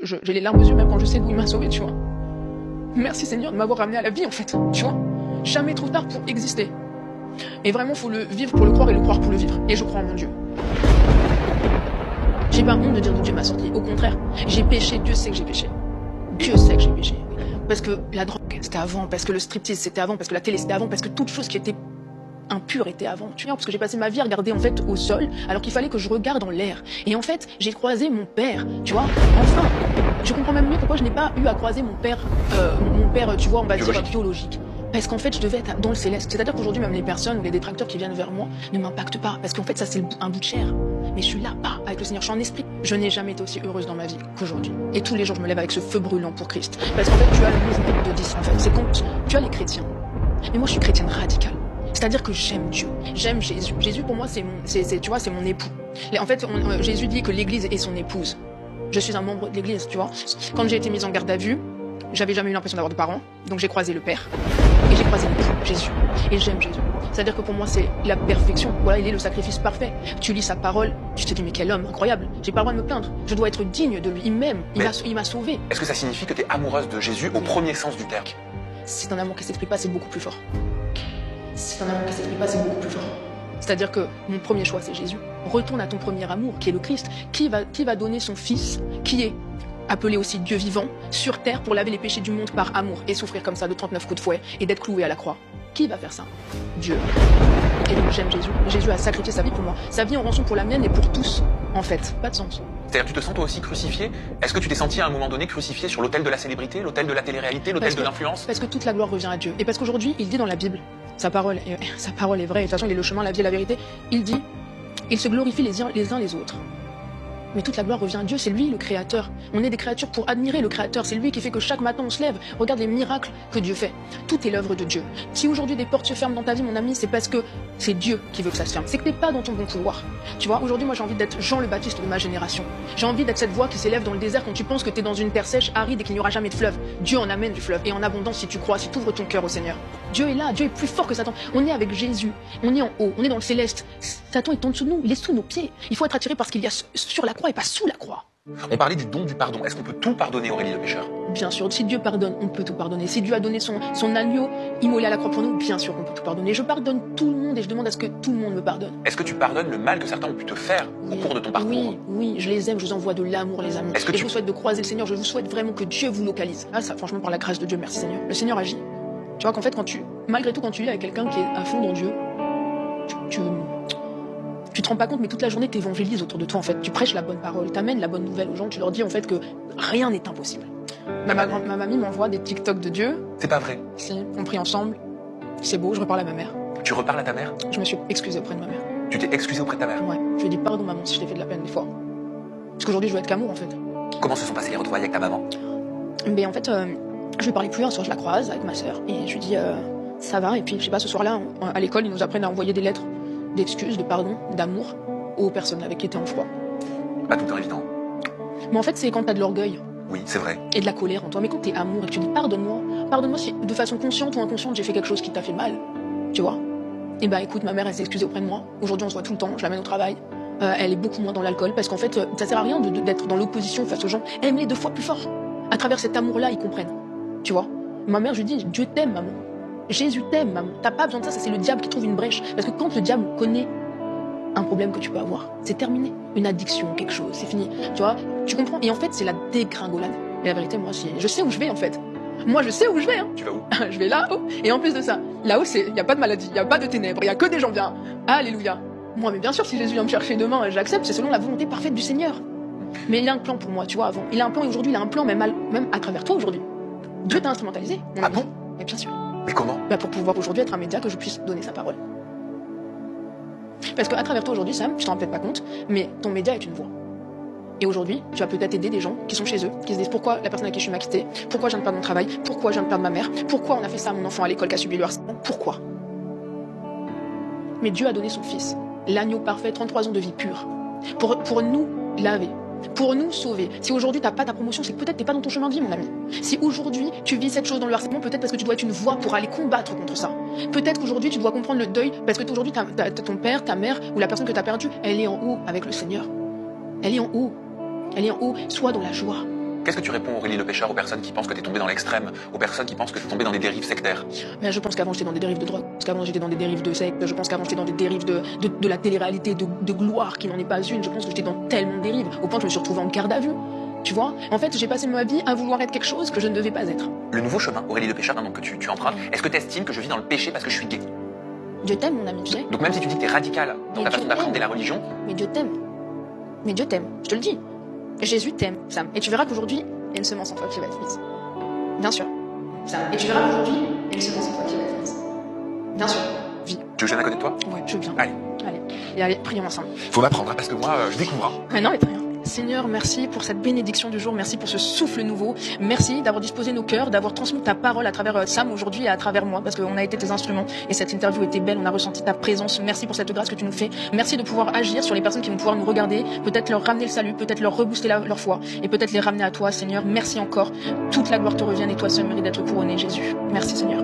j'ai les larmes aux yeux même quand je sais d'où il m'a sauvé, tu vois. Merci Seigneur de m'avoir ramené à la vie, en fait, tu vois. Jamais trop tard pour exister. Et vraiment, faut le vivre pour le croire et le croire pour le vivre. Et je crois en mon Dieu. J'ai pas honte de dire que Dieu m'a sorti. Au contraire, j'ai péché, Dieu sait que j'ai péché. Dieu sait que j'ai péché. Parce que la drogue, c'était avant, parce que le striptease, c'était avant, parce que la télé, c'était avant, parce que toute chose qui était impure était avant. Tu vois, parce que j'ai passé ma vie à regarder en fait au sol, alors qu'il fallait que je regarde en l'air. Et en fait, j'ai croisé mon père, tu vois. Enfin, je comprends même mieux pourquoi je n'ai pas eu à croiser mon père, tu vois, on va dire biologique. Parce qu'en fait, je devais être dans le céleste. C'est-à-dire qu'aujourd'hui, même les personnes ou les détracteurs qui viennent vers moi ne m'impactent pas. Parce qu'en fait, ça, c'est un bout de chair. Mais je suis là-bas, avec le Seigneur. Je suis en esprit. Je n'ai jamais été aussi heureuse dans ma vie qu'aujourd'hui. Et tous les jours, je me lève avec ce feu brûlant pour Christ. Parce qu'en fait, tu as le mouvement de 10, en fait. C'est quand tu as les chrétiens. Mais moi, je suis chrétienne radicale. C'est-à-dire que j'aime Dieu. J'aime Jésus. Jésus, pour moi, c'est mon époux. En fait, Jésus dit que l'Église est son épouse. Je suis un membre de l'Église, tu vois. Quand j'ai été mise en garde à vue, j'avais jamais eu l'impression d'avoir de parents. Donc j'ai croisé le Père. Et j'ai croisé l'époux, Jésus. Et j'aime Jésus. C'est-à-dire que pour moi, c'est la perfection. Voilà, il est le sacrifice parfait. Tu lis sa parole, tu te dis, mais quel homme incroyable. J'ai pas le droit de me plaindre. Je dois être digne de lui. Il m'aime. Il m'a sauvé. Est-ce que ça signifie que tu es amoureuse de Jésus au premier sens du terme? C'est un amour qui s'exprime pas, c'est beaucoup plus fort. C'est un amour qui s'exprime pas, c'est beaucoup plus fort. C'est-à-dire que mon premier choix, c'est Jésus. Retourne à ton premier amour, qui est le Christ. Qui va donner son Fils, qui est appelé aussi Dieu vivant, sur terre pour laver les péchés du monde par amour et souffrir comme ça de 39 coups de fouet et d'être cloué à la croix. Qui va faire ça? Dieu. Et donc j'aime Jésus. Jésus a sacrifié sa vie pour moi. Sa vie en rançon pour la mienne et pour tous, en fait. Pas de sens. C'est-à-dire que tu te sens toi aussi crucifié? Est-ce que tu t'es senti à un moment donné crucifié sur l'autel de la célébrité, l'autel de la télé-réalité, l'autel de l'influence? Parce que toute la gloire revient à Dieu. Et parce qu'aujourd'hui, il dit dans la Bible, sa parole est vraie, et de toute façon il est le chemin, la vie et la vérité, il dit, il se glorifie les uns les autres. Mais toute la gloire revient à Dieu, c'est lui le créateur. On est des créatures pour admirer le créateur, c'est lui qui fait que chaque matin on se lève. Regarde les miracles que Dieu fait. Tout est l'œuvre de Dieu. Si aujourd'hui des portes se ferment dans ta vie, mon ami, c'est parce que c'est Dieu qui veut que ça se ferme. C'est que t'es pas dans ton bon couloir. Tu vois, aujourd'hui moi j'ai envie d'être Jean le Baptiste de ma génération. J'ai envie d'être cette voix qui s'élève dans le désert quand tu penses que t'es dans une terre sèche, aride et qu'il n'y aura jamais de fleuve. Dieu en amène du fleuve et en abondance si tu crois, si tu ouvres ton cœur au Seigneur. Dieu est là, Dieu est plus fort que Satan. On est avec Jésus, on est en haut, on est dans le céleste. Satan est en dessous de nous, il est sous nos pieds. Il faut être attiré par ce qu'il y a sur la croix et pas sous la croix. On parlait du don du pardon. Est-ce qu'on peut tout pardonner, Aurélie le pécheur? Bien sûr, si Dieu pardonne, on peut tout pardonner. Si Dieu a donné son agneau immolé à la croix pour nous, bien sûr qu'on peut tout pardonner. Je pardonne tout le monde et je demande à ce que tout le monde me pardonne. Est-ce que tu pardonnes le mal que certains ont pu te faire au cours de ton parcours? Oui, je les aime, je vous envoie de l'amour, les amis. Je vous souhaite de croiser le Seigneur, je vous souhaite vraiment que Dieu vous localise. Ah, ça, franchement, par la grâce de Dieu, merci Seigneur. Le Seigneur agit. Tu vois qu'en fait, malgré tout, quand tu vis avec quelqu'un qui est à fond dans Dieu, tu te rends pas compte, mais toute la journée, tu évangélises autour de toi, en fait. Tu prêches la bonne parole, tu amènes la bonne nouvelle aux gens, tu leur dis, en fait, que rien n'est impossible. Ma mamie m'envoie des TikTok de Dieu. C'est pas vrai? Si, on prie ensemble. C'est beau, je reparle à ma mère. Tu reparles à ta mère? Je me suis excusée auprès de ma mère. Tu t'es excusée auprès de ta mère? Ouais. Je lui ai dit, pardon, maman, si je t'ai fait de la peine des fois. Parce qu'aujourd'hui, je veux être qu'amour, en fait. Comment se sont passées les retrouvailles avec ta maman? Mais en fait, je lui parlais plus. Un soir, je la croise avec ma sœur. Et je lui dis, ça va. Et puis, je sais pas, ce soir-là, à l'école, ils nous apprennent à envoyer des lettres d'excuses, de pardon, d'amour aux personnes avec qui étaient en froid. Pas tout le temps évident. Mais en fait, c'est quand t'as de l'orgueil. Oui, c'est vrai. Et de la colère en toi. Mais quand t'es amour et que tu dis pardonne-moi si de façon consciente ou inconsciente j'ai fait quelque chose qui t'a fait mal, tu vois. Et bah écoute, ma mère elle s'est excusée auprès de moi. Aujourd'hui on se voit tout le temps, je l'amène au travail. Elle est beaucoup moins dans l'alcool parce qu'en fait ça sert à rien d'être dans l'opposition face aux gens. Aime-les 2 fois plus fort. À travers cet amour-là, ils comprennent. Tu vois. Ma mère, je lui dis, Dieu t'aime, maman. Jésus t'aime, maman. T'as pas besoin de ça, c'est le diable qui trouve une brèche. Parce que quand le diable connaît un problème que tu peux avoir, c'est terminé. Une addiction, quelque chose, c'est fini. Tu vois, tu comprends. Et en fait, c'est la dégringolade. Et la vérité, moi, je sais où je vais, en fait. Moi, je sais où je vais. Hein. Tu vas où? Je vais là-haut. Et en plus de ça, là-haut, il n'y a pas de maladie, il n'y a pas de ténèbres, il n'y a que des gens bien. Alléluia. Moi, mais bien sûr, si Jésus vient me chercher demain, j'accepte, c'est selon la volonté parfaite du Seigneur. Mais il a un plan pour moi, tu vois, avant. Il a un plan et aujourd'hui, il a un plan même à travers toi aujourd'hui. Dieu t'a instrumentalisé. Ah bon? Mais bien sûr. Mais comment? Bah pour pouvoir aujourd'hui être un média que je puisse donner sa parole. Parce qu'à travers toi aujourd'hui, Sam, tu t'en rends peut-être pas compte, mais ton média est une voix. Et aujourd'hui, tu vas peut-être aider des gens qui sont chez eux, qui se disent pourquoi la personne avec qui je suis m'a quitté, pourquoi je viens de perdre mon travail, pourquoi je viens de perdre ma mère, pourquoi on a fait ça à mon enfant à l'école qui a subi le harcèlement, pourquoi. Mais Dieu a donné son fils, l'agneau parfait, 33 ans de vie pure, pour nous laver, pour nous sauver. Si aujourd'hui t'as pas ta promotion, c'est que peut-être t'es pas dans ton chemin de vie, mon ami. Si aujourd'hui tu vis cette chose dans le harcèlement, peut-être parce que tu dois être une voix pour aller combattre contre ça. Peut-être qu'aujourd'hui tu dois comprendre le deuil, parce que aujourd'hui ton père, ta mère ou la personne que t'as perdue, elle est en haut avec le Seigneur. Elle est en haut. Elle est en haut. Sois dans la joie. Qu'est-ce que tu réponds, Aurélie Le Pécheur, aux personnes qui pensent que tu es tombée dans l'extrême, aux personnes qui pensent que tu es tombée dans des dérives sectaires? Mais je pense qu'avant j'étais dans des dérives de drogue, je pense qu'avant j'étais dans des dérives de secte, je pense qu'avant j'étais dans des dérives de la télé-réalité, de gloire qui n'en est pas une, je pense que j'étais dans tellement de dérives, au point que je me suis retrouvée en garde à vue. Tu vois, en fait, j'ai passé ma vie à vouloir être quelque chose que je ne devais pas être. Le nouveau chemin, Aurélie Le Pécheur, donc, que tu empruntes, est-ce que tu estimes que je vis dans le péché parce que je suis gay? Dieu t'aime, mon ami, tu sais. Donc même si tu dis que tu es radical dans ta Mais façon Dieu d'appréhender t'aime. la religion, Mais Dieu t'aime. Mais Dieu t'aime, je te le dis. Jésus t'aime, Sam. Et tu verras qu'aujourd'hui, il y a une semence en toi qui va être mise. Bien sûr. Sam. Et tu verras qu'aujourd'hui, il y a une semence en toi qui va être mise. Bien sûr. Vie. tu veux que je vienne à côté de toi? Ouais, je veux bien. Allez. Allez. Et allez, prions ensemble. Faut m'apprendre, hein, parce que moi, je découvre. Hein. Mais non, mais très bien. Seigneur, merci pour cette bénédiction du jour, merci pour ce souffle nouveau, merci d'avoir disposé nos cœurs, d'avoir transmis ta parole à travers Sam aujourd'hui et à travers moi, parce qu'on a été tes instruments et cette interview était belle, on a ressenti ta présence, merci pour cette grâce que tu nous fais, merci de pouvoir agir sur les personnes qui vont pouvoir nous regarder, peut-être leur ramener le salut, peut-être leur rebooster leur foi et peut-être les ramener à toi, Seigneur, merci encore, toute la gloire te revient et toi seul mérite d'être couronné, Jésus, merci Seigneur.